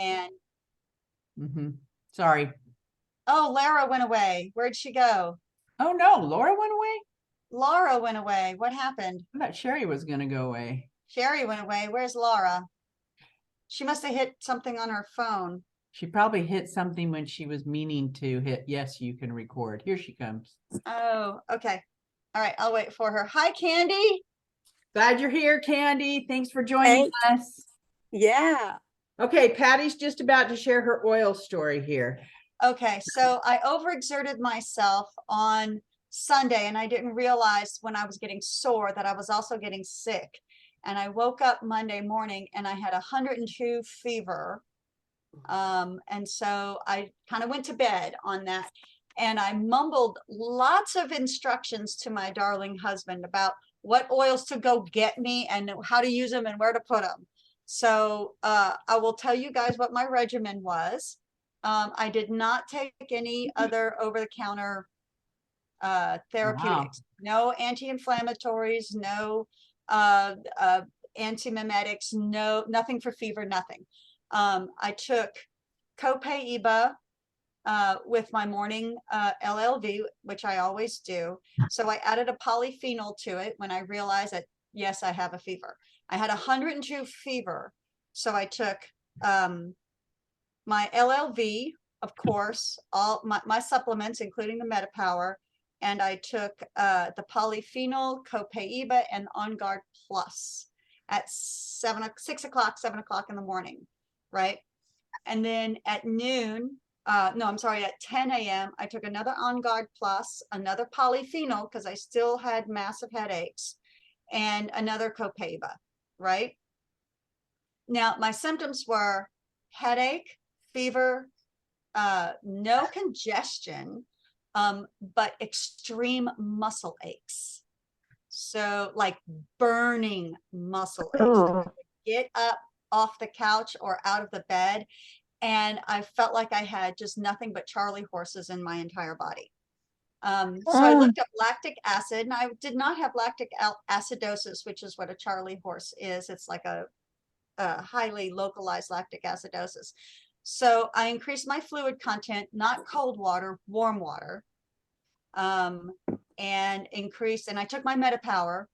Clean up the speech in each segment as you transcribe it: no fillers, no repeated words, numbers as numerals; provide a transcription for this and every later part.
And Sorry. oh, Lara went away. Where'd she go? Oh no, Laura went away? Laura went away. What happened? I thought Cheri was going to go away. Cheri went away. Where's Laura? She must have hit something on her phone. She probably hit something when she was meaning to hit yes, you can record. Here she comes. Oh, okay. All right, I'll wait for her. Hi, Candy. Glad you're here, Candy. Thanks for joining Thanks. us. Yeah. Okay, Patty's just about to share her oil story here. Okay, so I overexerted myself on Sunday and I didn't realize when I was getting sore that I was also getting sick. And I woke up Monday morning and I had 102 fever. And so I kind of went to bed on that and I mumbled lots of instructions to my darling husband about what oils to go get me and how to use them and where to put them. So I will tell you guys what my regimen was. I did not take any other over-the-counter therapeutics. Wow. No anti-inflammatories, no anti-mimetics, nothing for fever, nothing. I took Copaiba with my morning LLV, which I always do. So I added a polyphenol to it when I realized that, yes, I have a fever. I had 102 fever. So I took my LLV, of course, all my supplements, including the MetaPower, and I took the polyphenol, Copaiba, and On Guard Plus at 6 o'clock, 7 o'clock in the morning, right? And then at noon, no, I'm sorry, at 10 a.m., I took another On Guard Plus, another polyphenol, because I still had massive headaches, and another Copaiba, right? Now, my symptoms were headache, fever, no congestion, but extreme muscle aches. So like burning muscle aches. Oh. Get up off the couch or out of the bed, and I felt like I had just nothing but Charlie horses in my entire body. So I looked up lactic acid, and I did not have lactic acidosis, which is what a Charlie horse is. It's like a highly localized lactic acidosis. So I increased my fluid content, not cold water, warm water, and increased, and I took my MetaPower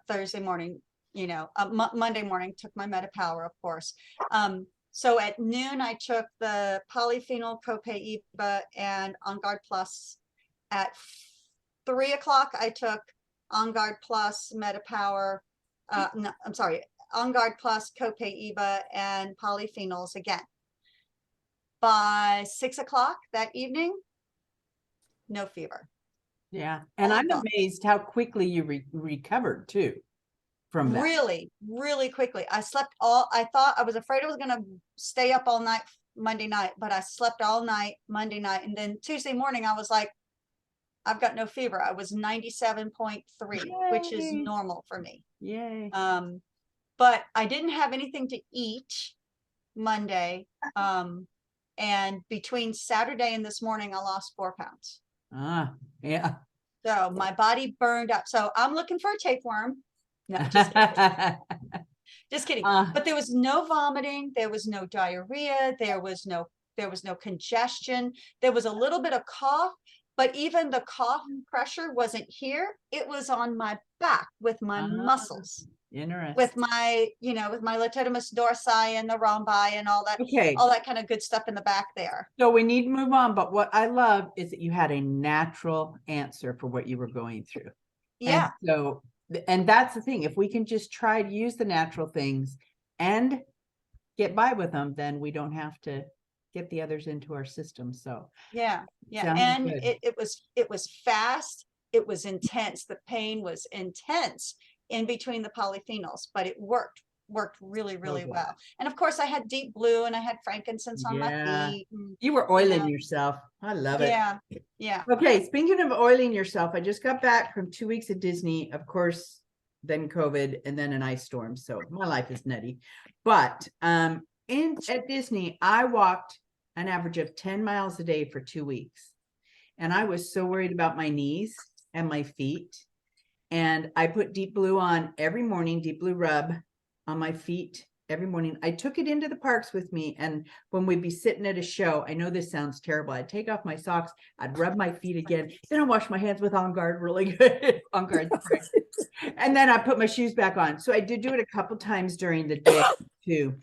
Thursday morning, Monday morning, took my MetaPower, of course. So at noon, I took the polyphenol, Copaiba, and On Guard Plus. At 3 o'clock, I took On Guard Plus, MetaPower, no, I'm sorry, On Guard Plus, Copaiba, and polyphenols again. By 6 o'clock that evening, no fever. Yeah, and I'm amazed how quickly you recovered too from that. Really, really quickly. I was afraid I was going to stay up all night Monday night, but I slept all night Monday night. And then Tuesday morning, I was like, I've got no fever. I was 97.3, which is normal for me. Yay. But I didn't have anything to eat Monday. And between Saturday and this morning, I lost 4 pounds. Yeah. So my body burned up. So I'm looking for a tapeworm. No, just kidding. Just kidding. But there was no vomiting. There was no diarrhea. There was no congestion. There was a little bit of cough, but even the cough pressure wasn't here. It was on my back with my muscles. Interesting. With my, with my latissimus dorsi and the rhombi and all that, all that kind of good stuff in the back there. So we need to move on. But what I love is that you had a natural answer for what you were going through. Yeah. And that's the thing. If we can just try to use the natural things and get by with them, then we don't have to get the others into our system. So yeah. And it was fast. It was intense. The pain was intense in between the polyphenols, but it worked really, really well. And of course I had deep blue and I had frankincense on my feet. And, you were oiling yourself. I love it. Yeah. Okay. Speaking of oiling yourself, I just got back from 2 weeks at Disney, of course, then COVID and then an ice storm. So my life is nutty, but, at Disney, I walked an average of 10 miles a day for 2 weeks. And I was so worried about my knees and my feet. And I put deep blue on every morning, deep blue rub on my feet every morning. I took it into the parks with me. And when we'd be sitting at a show, I know this sounds terrible. I'd take off my socks, I'd rub my feet again, then I'd wash my hands with On Guard really good. On Guard spray. And then I put my shoes back on. So I did do it a couple times during the day too.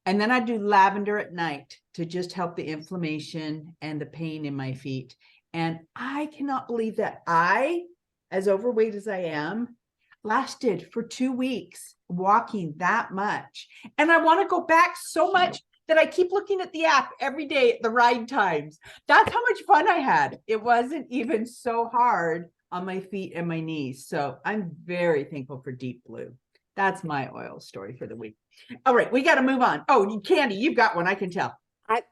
And then I do lavender at night to just help the inflammation and the pain in my feet. And I cannot believe that I, as overweight as I am, lasted for 2 weeks walking that much. And I want to go back so much that I keep looking at the app every day at the ride times. That's how much fun I had. It wasn't even so hard on my feet and my knees. So I'm very thankful for Deep Blue. That's my oil story for the week. All right, we got to move on. Oh, Candy, you've got one, I can tell.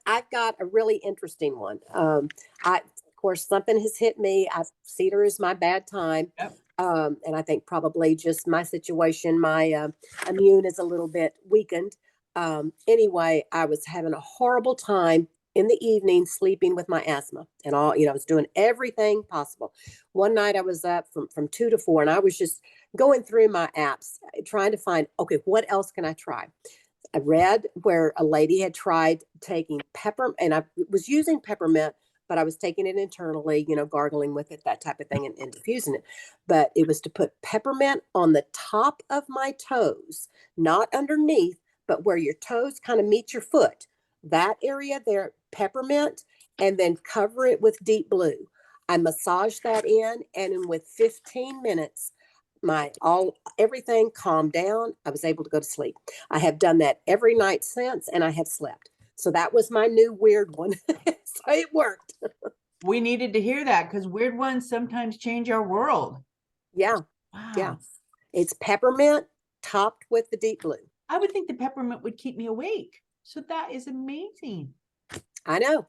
I've got a really interesting one. Of course, something has hit me. Cedar is my bad time. Yep. And I think probably just my situation, my immune is a little bit weakened. Anyway, I was having a horrible time in the evening sleeping with my asthma and all, I was doing everything possible. One night I was up from 2 to 4 and I was just going through my apps, trying to find, okay, what else can I try? I read where a lady had tried taking peppermint, and I was using peppermint, but I was taking it internally, gargling with it, that type of thing, and diffusing it. But it was to put peppermint on the top of my toes, not underneath, but where your toes kind of meet your foot. That area there, peppermint, and then cover it with Deep Blue. I massaged that in, and with 15 minutes, everything calmed down. I was able to go to sleep. I have done that every night since, and I have slept. So that was my new weird one. So it worked. We needed to hear that because weird ones sometimes change our world. Yeah. Wow. Yeah. It's peppermint topped with the Deep Blue. I would think the peppermint would keep me awake. So that is amazing. I know.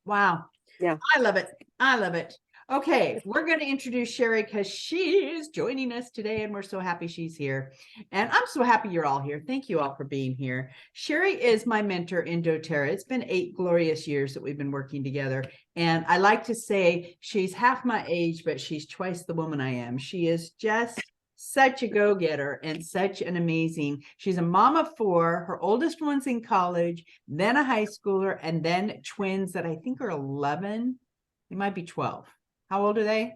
Wow. Yeah. I love it. I love it. Okay, we're going to introduce Cheri because she is joining us today and we're so happy she's here. And I'm so happy you're all here. Thank you all for being here. Cheri is my mentor in doTERRA. It's been 8 glorious years that we've been working together. And I like to say she's half my age, but she's twice the woman I am. She is just such a go-getter and such an amazing, she's a mom of 4. Her oldest one's in college, then a high schooler, and then twins that I think are 11. They might be 12. How old are they?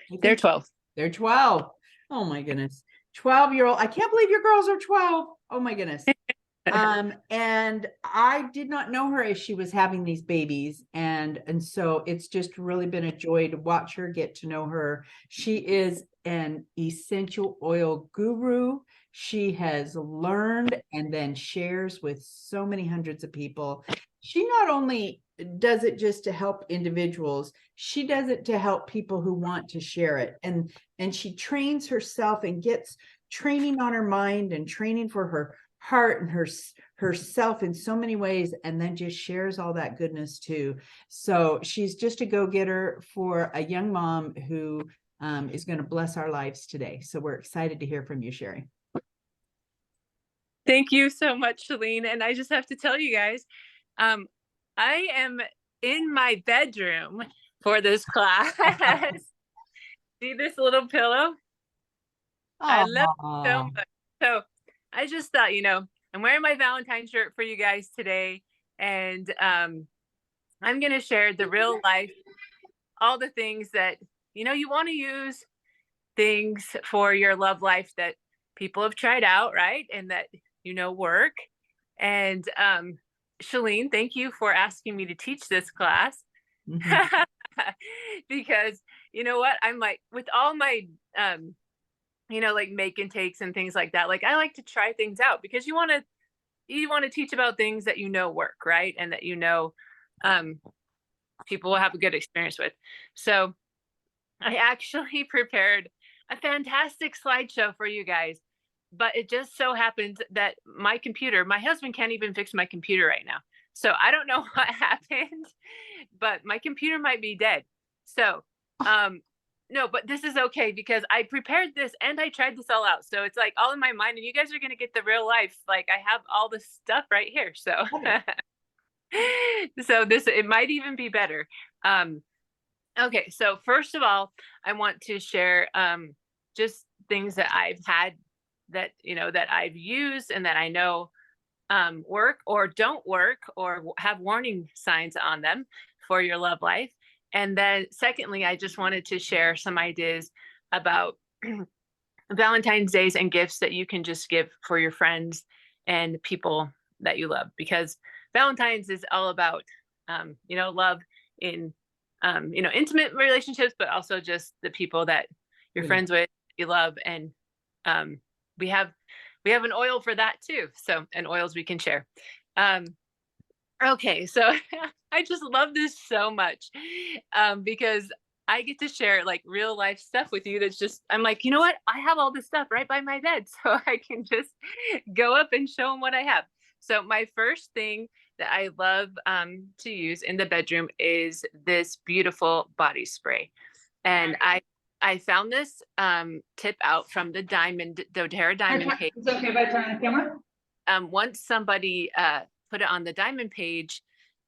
They're 12. They're 12. Oh my goodness. 12-year-old. I can't believe your girls are 12. Oh my goodness. And I did not know her as she was having these babies. And so it's just really been a joy to watch her, get to know her. She is an essential oil guru. She has learned and then shares with so many hundreds of people. She not only does it just to help individuals, she does it to help people who want to share it. And she trains herself and gets training on her mind and training for her heart and herself in so many ways, and then just shares all that goodness too. So she's just a go-getter for a young mom who is going to bless our lives today. So we're excited to hear from you, Cheri. Thank you so much, Shalene. And I just have to tell you guys, I am in my bedroom for this class. See this little pillow? I love it so much. So I just thought, I'm wearing my Valentine shirt for you guys today. And I'm going to share the real life, all the things that, you want to use things for your love life that people have tried out, right? And that, work. And Shalene, thank you for asking me to teach this class. Mm-hmm. Because you know what? I'm like, with all my, like make and takes and things like that. Like I like to try things out because you want to teach about things that work, right? And that people will have a good experience with. So I actually prepared a fantastic slideshow for you guys, but it just so happens that my husband can't even fix my computer right now. So I don't know what happened, but my computer might be dead. So, no, but this is okay because I prepared this and I tried this all out. So it's like all in my mind and you guys are going to get the real life. Like I have all this stuff right here. So, so it might even be better. Okay. So first of all, I want to share, just things that I've had that, that I've used and that I know work or don't work or have warning signs on them for your love life. And then secondly, I just wanted to share some ideas about Valentine's days and gifts that you can just give for your friends and people that you love, because Valentine's is all about, love in, intimate relationships, but also just the people that you're Yeah. friends with, you love. And we have an oil for that too. So, and oils we can share. Okay, so I just love this so much because I get to share like real life stuff with you. That's just, I'm like, you know what? I have all this stuff right by my bed. So I can just go up and show them what I have. So my first thing that I love to use in the bedroom is this beautiful body spray. And I found this tip out from the doTERRA diamond page. Is it okay if I turn on the camera? Once somebody put it on the diamond page,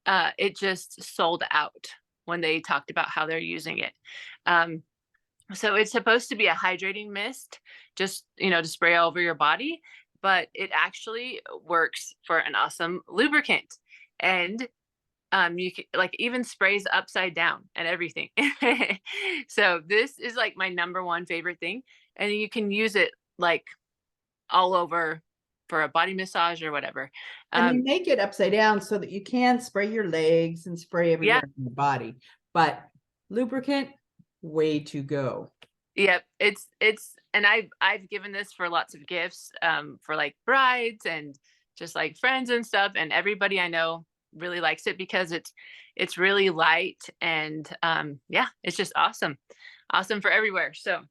it just sold out when they talked about how they're using it. So it's supposed to be a hydrating mist, just, to spray all over your body, but it actually works for an awesome lubricant. And you can like even sprays upside down and everything. So this is like my number one favorite thing. And you can use it like all over for a body massage or whatever. And they make it upside down so that you can spray your legs and spray everywhere in your body. But lubricant, way to go. Yep, it's and I've given this for lots of gifts for like brides and just like friends and stuff, and everybody I know really likes it because it's really light and yeah, it's just awesome for everywhere. So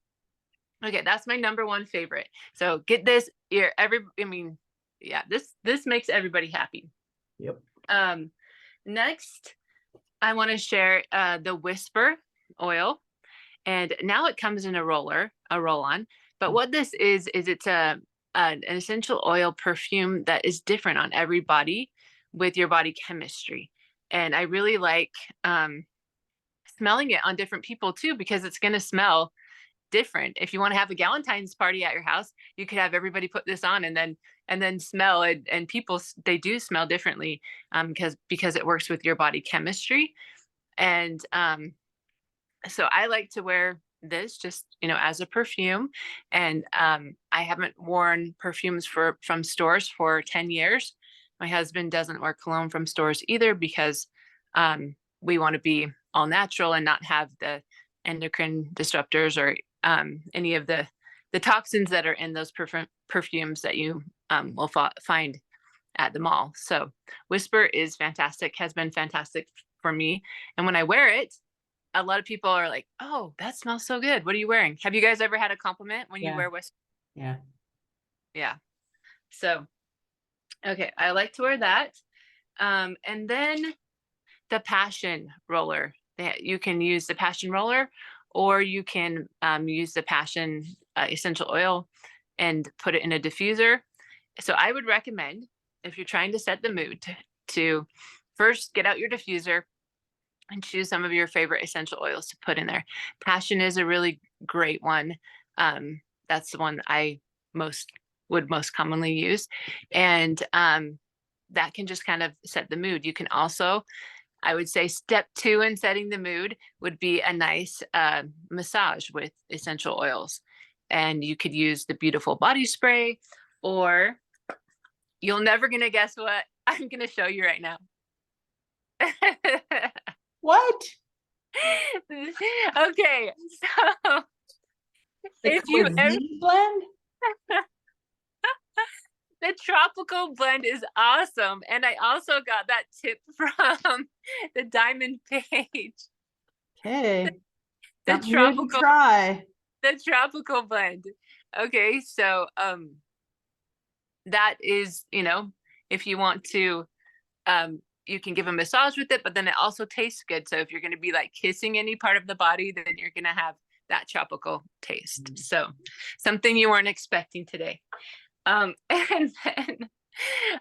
okay, that's my number one favorite. So get this here. This makes everybody happy. Yep. Next, I want to share the Whisper oil, and now it comes in a roll-on. But what this is it's an essential oil perfume that is different on every body with your body chemistry, and I really like smelling it on different people too, because it's going to smell different. If you want to have a Valentine's party at your house, you could have everybody put this on and then smell it, and people, they do smell differently because it works with your body chemistry. And so I like to wear this just as a perfume, and I haven't worn perfumes from stores for 10 years. My husband doesn't wear cologne from stores either, because we want to be all natural and not have the endocrine disruptors or any of the toxins that are in those perfumes that you will find at the mall. So Whisper is fantastic, has been fantastic for me. And when I wear it, a lot of people are like, oh, that smells so good. What are you wearing? Have you guys ever had a compliment when you wear Whisper? Yeah. Yeah. So, okay. I like to wear that. And then the Passion Roller. You can use the Passion Roller, or you can use the Passion essential oil and put it in a diffuser. So I would recommend, if you're trying to set the mood, to first get out your diffuser and choose some of your favorite essential oils to put in there. Passion is a really great one. That's the one I would most commonly use. And that can just kind of set the mood. You can also, I would say, step 2 in setting the mood would be a nice massage with essential oils. And you could use the beautiful body spray, or you're never going to guess what I'm going to show you right now. What? Okay, so if you ever, blend? the tropical blend is awesome, and I also got that tip from the diamond page. Okay. The Something new to tropical try. the tropical blend. Okay, so that is, if you want to, you can give a massage with it, but then it also tastes good. So if you're going to be like kissing any part of the body, then you're going to have that tropical taste. So something you weren't expecting today. And then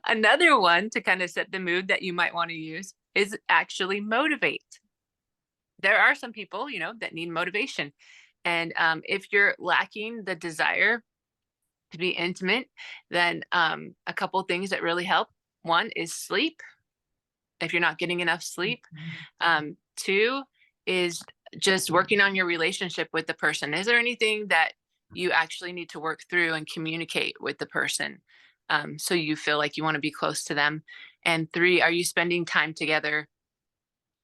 another one to kind of set the mood that you might want to use is actually Motivate. There are some people, that need motivation. And if you're lacking the desire to be intimate, then a couple things that really help. One is sleep, if you're not getting enough sleep. Two is just working on your relationship with the person. Is there anything that you actually need to work through and communicate with the person, so you feel like you want to be close to them? And three, are you spending time together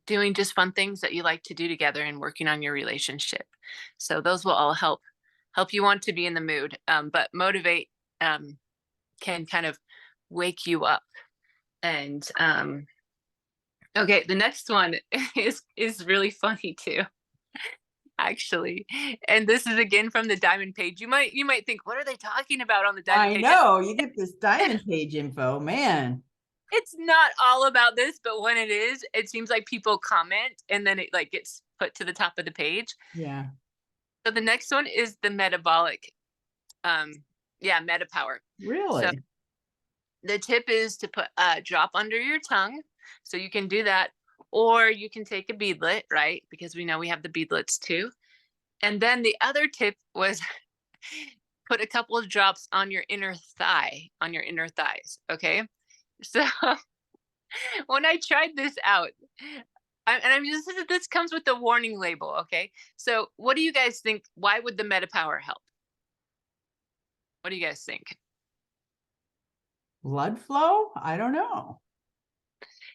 doing just fun things that you like to do together and working on your relationship? So those will all help you want to be in the mood. But motivate can kind of wake you up. And okay, the next one is really funny too, actually. And this is again from the Diamond page. You might think, what are they talking about on the Diamond I page? know, you get this Diamond page info, man. It's not all about this, but when it is, it seems like people comment and then it like gets put to the top of the page. Yeah. So the next one is the metabolic, meta power. Really? So the tip is to put a drop under your tongue. So you can do that, or you can take a beadlet, right? Because we know we have the beadlets too. And then the other tip was put a couple of drops on your inner thigh, on your inner thighs. Okay. So when I tried this out, this comes with the warning label. Okay. So what do you guys think? Why would the Meta Power help? What do you guys think? Blood flow? I don't know.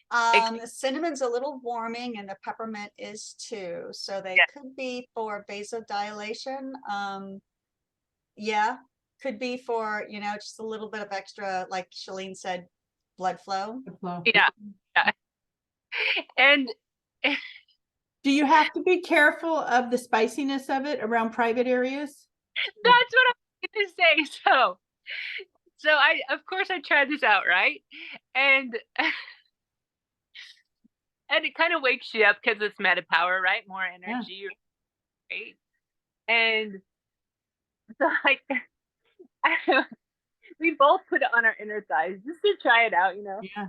The cinnamon's a little warming and the peppermint is too. So they Yeah. could be for vasodilation. Yeah, could be for, just a little bit of extra, like Shalene said, blood flow. Blood flow. Yeah. Yeah. And Do you have to be careful of the spiciness of it around private areas? that's what I'm going to say. So of course I tried this out, right? And and it kind of wakes you up because it's Meta Power, right? More energy, right? And so like we both put it on our inner thighs just to try it out, Yeah.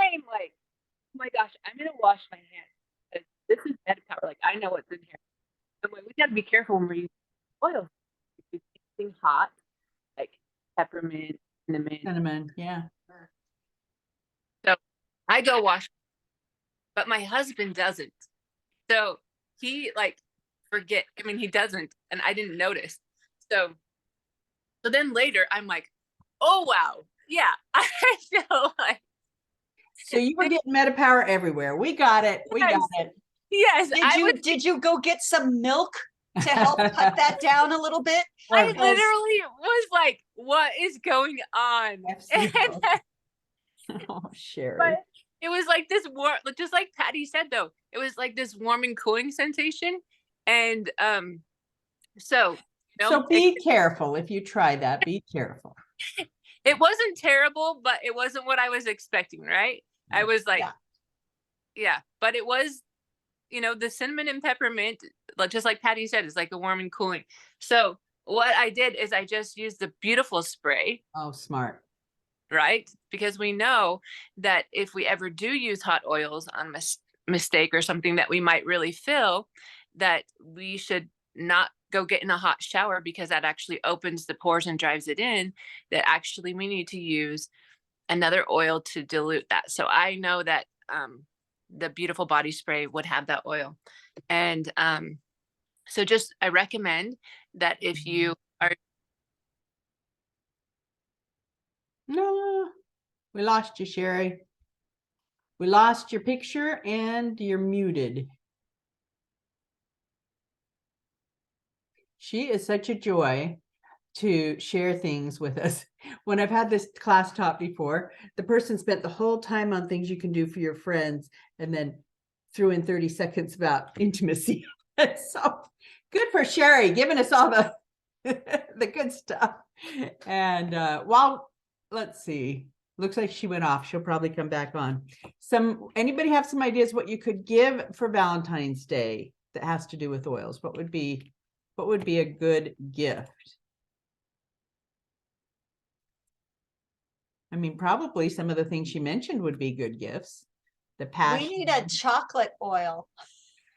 I'm like, oh my gosh, I'm gonna wash my hands. This is Meta Power. Like I know what's in here. So we gotta be careful when we're using oil. If you're using hot, like peppermint, Cinnamon. Yeah. So I go wash, but my husband doesn't. So he he doesn't, and I didn't notice. So then later I'm like, oh wow, yeah, I feel like. So you were getting Meta Power everywhere. We got it. We got it. Yes, Did you go get some milk to help cut that down a little bit? I Because- literally was like, what is going on? Oh, Cheri. But it was like this warm, just like Patty said, though, it was like this warm and cooling sensation. And so be careful if you try that. Be careful. It wasn't terrible, but it wasn't what I was expecting, right? I was like, yeah, but it was, the cinnamon and peppermint, just like Patty said, is like a warm and cooling. So what I did is I just used the beautiful spray. Oh, smart. Right? Because we know that if we ever do use hot oils on mistake or something that we might really feel, that we should not go get in a hot shower because that actually opens the pores and drives it in, that actually we need to use another oil to dilute that. So I know that the beautiful body spray would have that oil. And so just I recommend that if you are. No, we lost you, Cheri. We lost your picture and you're muted. She is such a joy to share things with us. When I've had this class taught before, the person spent the whole time on things you can do for your friends and then threw in 30 seconds about intimacy. So good for Cheri giving us all the the good stuff. And let's see, looks like she went off. She'll probably come back on. Anybody have some ideas what you could give for Valentine's Day that has to do with oils? What would be a good gift? I mean, probably some of the things she mentioned would be good gifts. The passion. We need a chocolate oil.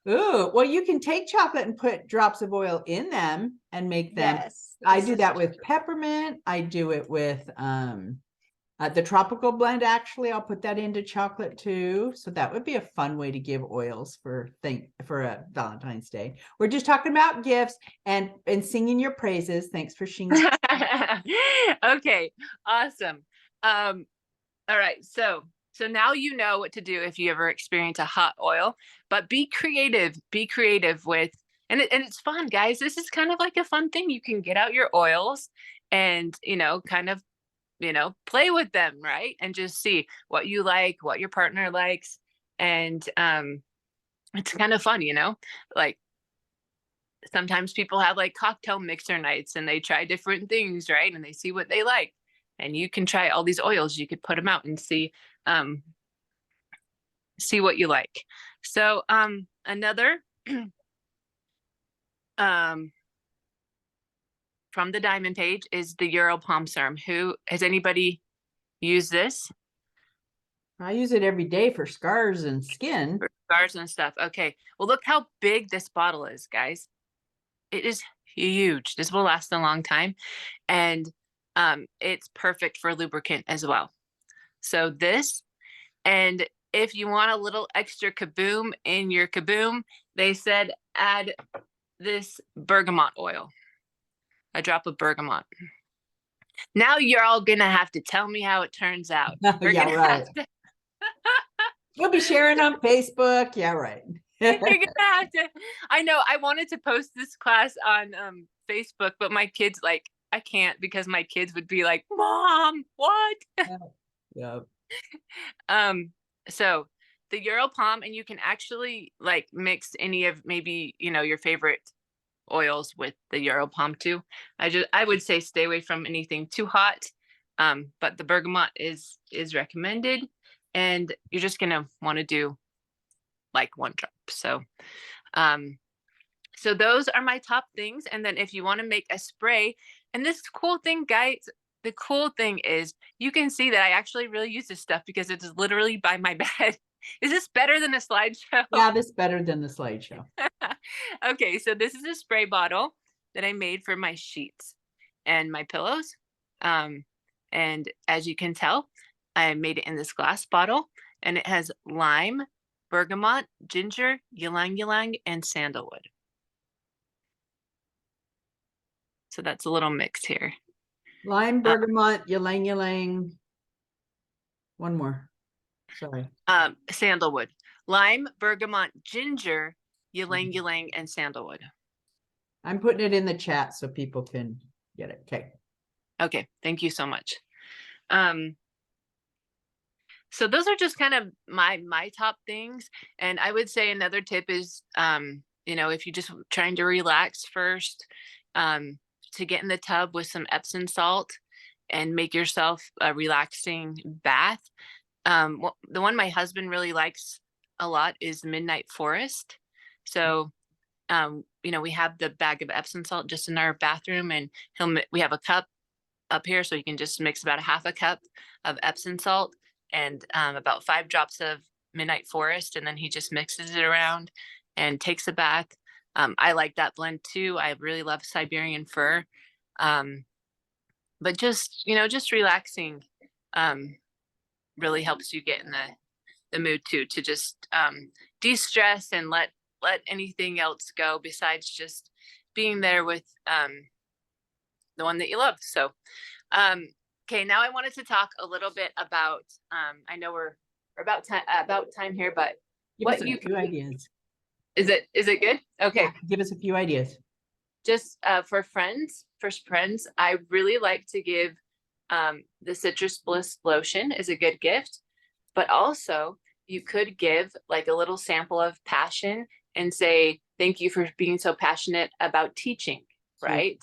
Ooh, well, you can take chocolate and put drops of oil in them and make them. Yes. I this do is that with true. peppermint. I do it with the tropical blend. Actually, I'll put that into chocolate too. So that would be a fun way to give oils for Valentine's Day. We're just talking about gifts and singing your praises. Thanks for singing. Okay, awesome. All right, so now you know what to do if you ever experience a hot oil, but be creative. Be creative with, and it's fun, guys. This is kind of like a fun thing. You can get out your oils and kind of play with them, right? And just see what you like, what your partner likes, and it's kind of fun, like sometimes people have like cocktail mixer nights and they try different things, right? And they see what they like. And you can try all these oils. You could put them out and see what you like. So another from the diamond page is the Euro Palm Serum. Who has anybody used this? I use it every day for scars and skin. For scars and stuff. Okay. Well, look how big this bottle is, guys. It is huge. This will last a long time. And it's perfect for lubricant as well. So this, and if you want a little extra kaboom in your kaboom, they said add this bergamot oil, a drop of bergamot. Now you're all gonna have to tell me how it turns out. We're Yeah, gonna right. have to We'll be sharing on Facebook. Yeah, right. you're gonna have to. I know I wanted to post this class on Facebook, but my kids, like, I can't because my kids would be like, Mom, what? Yeah. So the Euro Palm, and you can actually like mix any of maybe your favorite oils with the Euro Palm too. I would say stay away from anything too hot. But the bergamot is recommended, and you're just gonna want to do like 1 drop. So those are my top things. And then if you want to make a spray, and this cool thing, guys, the cool thing is you can see that I actually really use this stuff because it is literally by my bed. Is this better than a slideshow? Yeah, this is better than the slideshow. Okay, so this is a spray bottle that I made for my sheets and my pillows. And as you can tell, I made it in this glass bottle, and it has lime, bergamot, ginger, ylang ylang, and sandalwood. So that's a little mix here. Lime, bergamot, ylang ylang. One more. Sorry. Sandalwood. Lime, bergamot, ginger, ylang ylang, and sandalwood. I'm putting it in the chat so people can get it. Okay. Okay, thank you so much. So those are just kind of my top things. And I would say another tip is, if you're just trying to relax first, to get in the tub with some Epsom salt and make yourself a relaxing bath. The one my husband really likes a lot is Midnight Forest. So, we have the bag of Epsom salt just in our bathroom, and we have a cup up here, so you can just mix about a half a cup of Epsom salt and about 5 drops of Midnight Forest, and then he just mixes it around and takes a bath. I like that blend too. I really love Siberian fir. But just relaxing really helps you get in the mood too, to just de-stress and let anything else go besides just being there with the one that you love. So okay, now I wanted to talk a little bit about I know we're about time here, but Give us a few ideas. Is it good? Okay. Yeah, give us a few ideas. Just for friends, I really like to give the Citrus Bliss lotion is a good gift, but also you could give like a little sample of passion and say, thank you for being so passionate about teaching, right?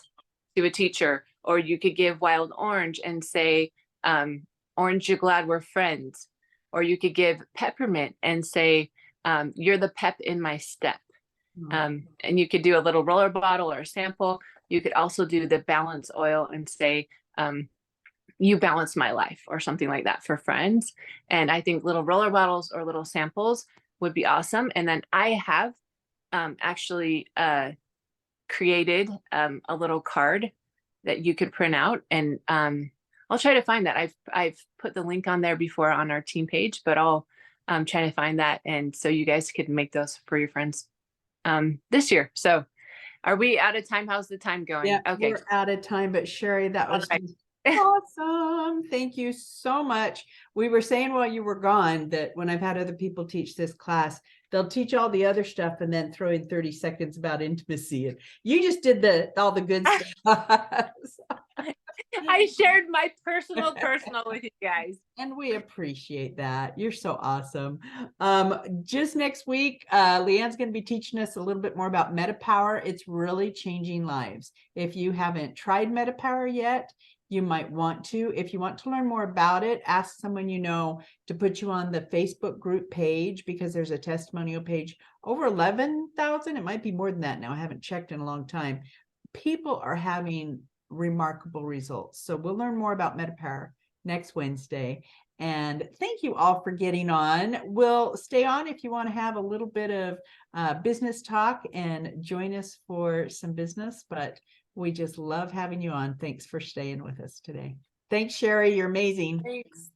To a teacher. Or you could give Wild Orange and say, Orange, you're glad we're friends. Or you could give Peppermint and say, you're the pep in my step. And you could do a little roller bottle or a sample. You could also do the balance oil and say, you balance my life, or something like that for friends. And I think little roller bottles or little samples would be awesome. And then I have actually created a little card that you could print out, and I'll try to find that. I've put the link on there before on our team page, but I'll try to find that, and so you guys could make those for your friends this year. So are we out of time? How's the time going? Yeah, Okay. we're out of time, but Cheri, that was All right. just awesome. Thank you so much. We were saying while you were gone that when I've had other people teach this class, they'll teach all the other stuff and then throw in 30 seconds about intimacy. And you just did all the good stuff. I shared my personal with you guys. And we appreciate that. You're so awesome. Just next week, Leanne's going to be teaching us a little bit more about MetaPower. It's really changing lives. If you haven't tried MetaPower yet, you might want to. If you want to learn more about it, ask someone you know to put you on the Facebook group page, because there's a testimonial page. Over 11,000. It might be more than that now. I haven't checked in a long time. People are having remarkable results. So we'll learn more about MetaPower next Wednesday. And thank you all for getting on. We'll stay on if you want to have a little bit of business talk and join us for some business, but we just love having you on. Thanks for staying with us today. Thanks, Cheri. You're amazing. Thanks.